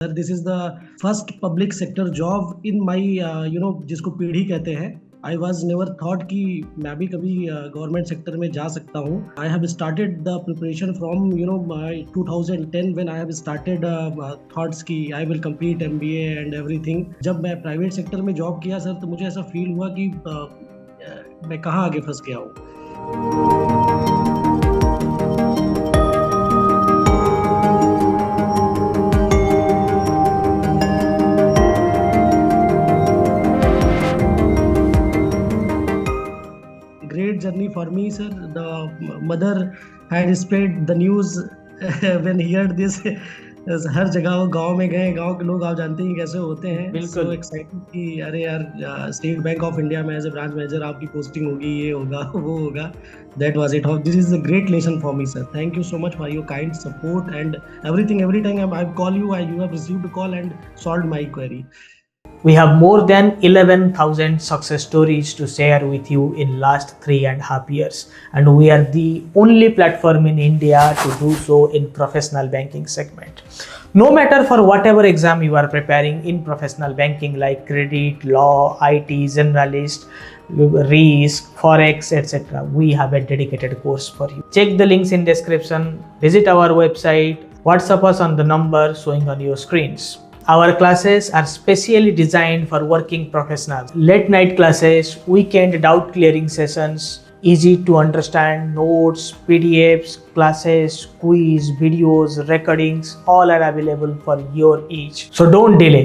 Sir this is the first public sector job in my जिसको पीढ़ी कहते हैं। आई वॉज नेवर थॉट कि मैं भी कभी गवर्नमेंट सेक्टर में जा सकता हूँ। I have started the preparation from 2010 when I have started thoughts कि I will complete MBA and everything. जब मैं प्राइवेट सेक्टर में जॉब किया सर, तो मुझे ऐसा फील हुआ कि मैं कहाँ आगे फंस गया हूँ। Great journey for me, sir. The mother had spread the news when heard this. हर जगह वो गांव में गए, गांव के लोग आप जानते ही कैसे होते हैं। सो बिल्कुल। एक्साइटेड कि अरे यार, स्टेट बैंक ऑफ इंडिया में एज ए ब्रांच मैनेजर आपकी पोस्टिंग होगी, ये होगा वो होगा। That was it. This is a great lesson for me, sir. Thank you so much for your kind support and everything. Every time I call you, you have received a call and solved my query. We have more than 11,000 success stories to share with you in last 3.5 years, and we are the only platform in India to do so in professional banking segment. No matter for whatever exam you are preparing in professional banking like credit, law, IT, generalist, risk, forex, etc., we have a dedicated course for you. Check the links in description, visit our website, WhatsApp us on the number showing on your screens. Our classes are specially designed for working professionals. Late night classes, weekend doubt clearing sessions, easy to understand notes, PDFs, classes, quiz, videos, recordings, all are available for your ease. So don't delay.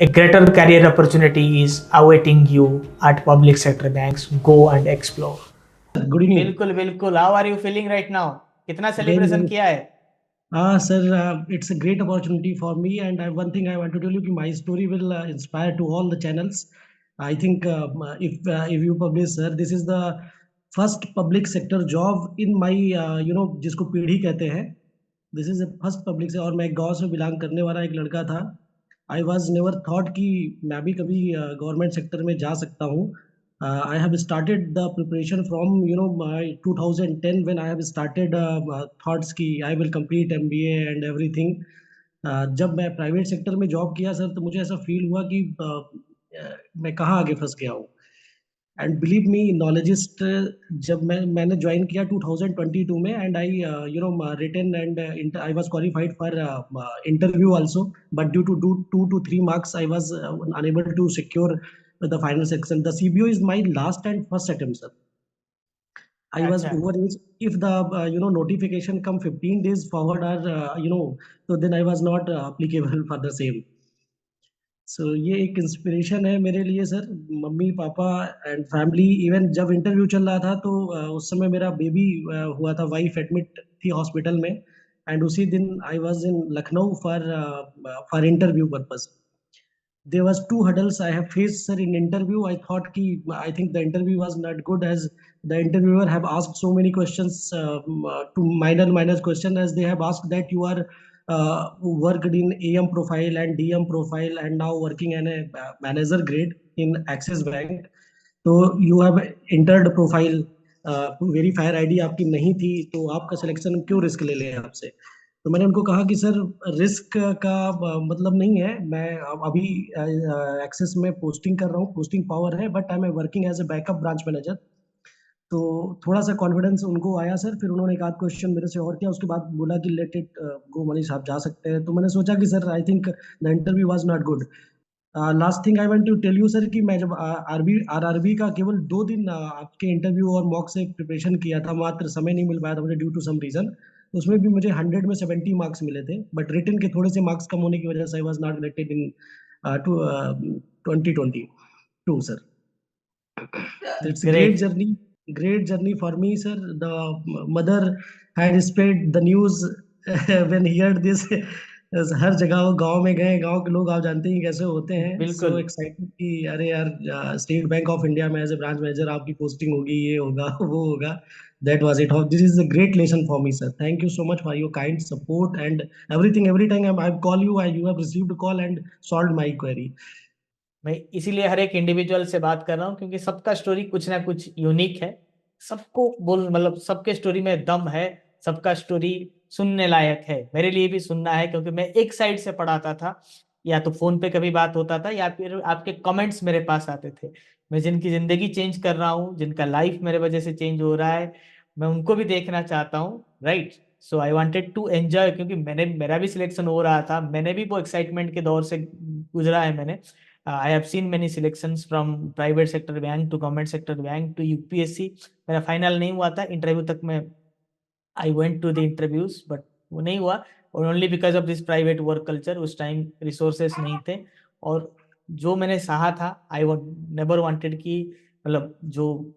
A greater career opportunity is awaiting you at public sector banks. Go and explore. Good evening. बिल्कुल बिल्कुल. How are you feeling right now? कितना Very, celebration very. किया है? Sir, it's a great opportunity for me, and one thing I want to tell you, कि my story will inspire to all the channels. I think if you publish, sir, this is the first public sector job in my जिसको पीढ़ी कहते हैं। This is first public से, और मैं गांव से बिलोंग करने वाला एक लड़का था। आई वॉज नेवर थॉट कि मैं भी कभी गवर्नमेंट सेक्टर में जा सकता हूँ। I have started the preparation from my 2010 when I have started thoughts कि I will complete MBA and everything. जब मैं प्राइवेट सेक्टर में जॉब किया सर, तो मुझे ऐसा फील हुआ कि मैं कहाँ आगे फंस गया हूँ। एंड बिलीव मी, नॉलेजिस्ट जब मैंने ज्वाइन किया 2022 में, and I written and I was qualified for interview also, but due to 2 to 3 marks I was unable to secure the final section. The CBO is my last and first attempt, sir. I was अच्छा. overage. If the notification come 15 days forward, or so then I was not applicable for the same. सो ये एक inspiration है मेरे लिए, sir. Mummy papa and family, even जब interview चल रहा था, तो उस समय मेरा बेबी हुआ था, वाइफ एडमिट थी हॉस्पिटल में, एंड उसी दिन I was in Lucknow for interview purpose. There was two hurdles I have faced, sir, in interview. I think the interview was not good, as the interviewer have asked so many questions, to minor question, as they have asked that you are worked in AM profile and DM profile, and now working in a manager grade in Axis Bank. तो you have entered profile, verifier ID आपकी नहीं थी, तो आपका selection क्यों risk ले लें आपसे। तो मैंने उनको कहा कि सर, रिस्क का मतलब नहीं है। मैं अभी एक्सेस में पोस्टिंग कर रहा हूँ, पोस्टिंग पावर है, but I am working as a backup branch manager. तो थोड़ा सा कॉन्फिडेंस उनको आया, सर। फिर उन्होंने एक आध क्वेश्चन मेरे से और किया, उसके बाद बोला कि लेट इट गो मनीष, आप जा सकते हैं। तो मैंने सोचा कि sir, I think the interview was not good. Last thing I want to tell you, sir, कि मैं जब आरआरबी का केवल 2 दिन आपके इंटरव्यू और मॉक से प्रिपरेशन किया था, मात्र समय नहीं मिल पाया था मुझे ड्यू टू सम रीजन। उसमें भी मुझे 100 में 70 मार्क्स मिले थे, बट रिटन के थोड़े से मार्क्स कम होने की वजह से I was not elected in 2022, sir. It's great Great. Journey, great journey for me, sir. The mother had spread the news when heard this. हर जगह वो गांव में गए, गांव के लोग आप जानते ही कैसे होते हैं। सो बिल्कुल. एक्साइटेड कि अरे यार, स्टेट बैंक ऑफ इंडिया में एज ए ब्रांच मैनेजर आपकी पोस्टिंग होगी, ये होगा वो होगा। That was it. This is a great lesson for me, sir. Thank you so much for your kind support and everything. Every time I call you, you have received a call and solved my query. मैं इसीलिए हर एक individual से बात कर रहा हूँ, क्योंकि सबका स्टोरी कुछ ना कुछ यूनिक है. सबको बोल मतलब सबके स्टोरी में दम है. सबका स्टोरी सुनने लायक है, मेरे लिए भी सुनना है, क्योंकि मैं एक साइड से पढ़ाता था, या तो फोन पे कभी बात होता था या फिर आपके कमेंट्स मेरे पास आते थे। मैं जिनकी जिंदगी चेंज कर रहा हूँ, जिनका लाइफ मेरे वजह से चेंज हो रहा है, मैं उनको भी देखना चाहता हूँ, right. So I wanted to enjoy, क्योंकि मेरा भी सिलेक्शन हो रहा था, मैंने भी वो एक्साइटमेंट के दौर से गुजरा है मैंने। I have seen many selections from private sector bank to government sector bank to UPSC. मेरा फाइनल नहीं हुआ था, इंटरव्यू तक मैं I went to the interviews, but वो नहीं हुआ, और only because of this private work culture. उस टाइम रिसोर्सेस नहीं थे, और जो मैंने चाहा था, आई नेवर वांटेड कि मतलब जो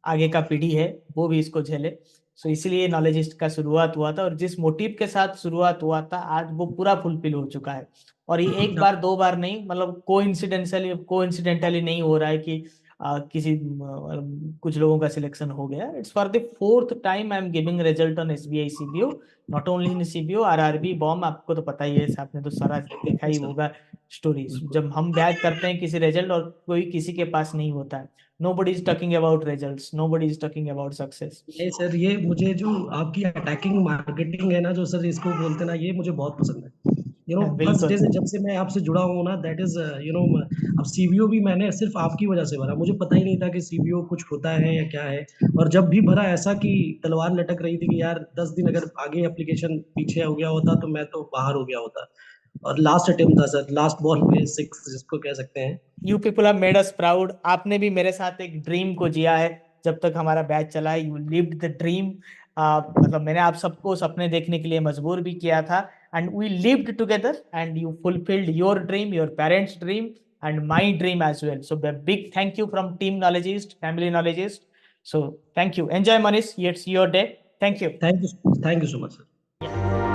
आगे का पीढ़ी है वो भी इसको झेले। सो इसीलिए नॉलेजिस्ट का शुरुआत हुआ था, और जिस मोटिव के साथ शुरुआत हुआ था, आज वो पूरा फुलफिल हो चुका है। और ये एक बार दो बार नहीं, मतलब कोइंसिडेंटली नहीं हो रहा है कि कुछ लोगों का सिलेक्शन हो गया। It's for the fourth time I am giving result on SBI CBO, not only in CBO, RRB, BOM, आपको तो पता ही है, आपने तो सारा देखा बिल्कुल ही सर, होगा स्टोरीज। बिल्कुल। जब हम बैक करते हैं किसी रिजल्ट और कोई किसी के पास नहीं होता है, nobody is talking about results, nobody is talking about success. नहीं सर, ये मुझे जो आपकी अटैकिंग मार्केटिंग है ना, जो सर इसको बोलते हैं ना, ये मुझे बहुत पसंद है। फर्स्ट डे बिल्कुल। से जब से मैं आपसे जुड़ा हूँ ना, दैट इज अब सीबीओ भी मैंने सिर्फ आपकी वजह से भरा, मुझे पता ही नहीं था कि सीबीओ कुछ होता है या क्या है। और जब भी भरा, ऐसा कि तलवार लटक रही थी कि यार 10 दिन अगर आगे एप्लीकेशन पीछे हो गया होता तो मैं तो बाहर हो गया होता। और लास्ट अटेम्प्ट था सर, लास्ट बॉल पे सिक्स जिसको कह सकते हैं। You people have made us proud. आपने भी मेरे साथ एक ड्रीम को जिया है, जब तक हमारा बैच चला है, यू लिव्ड द ड्रीम। मतलब मैंने आप सबको सपने देखने के लिए मजबूर भी किया था, and we lived together, and you fulfilled your dream, your parents dream, and my dream as well. So big thank you from team Knowledgist, family Knowledgist. So thank you, enjoy Manish, it's your day. Thank you. Thank you so much sir.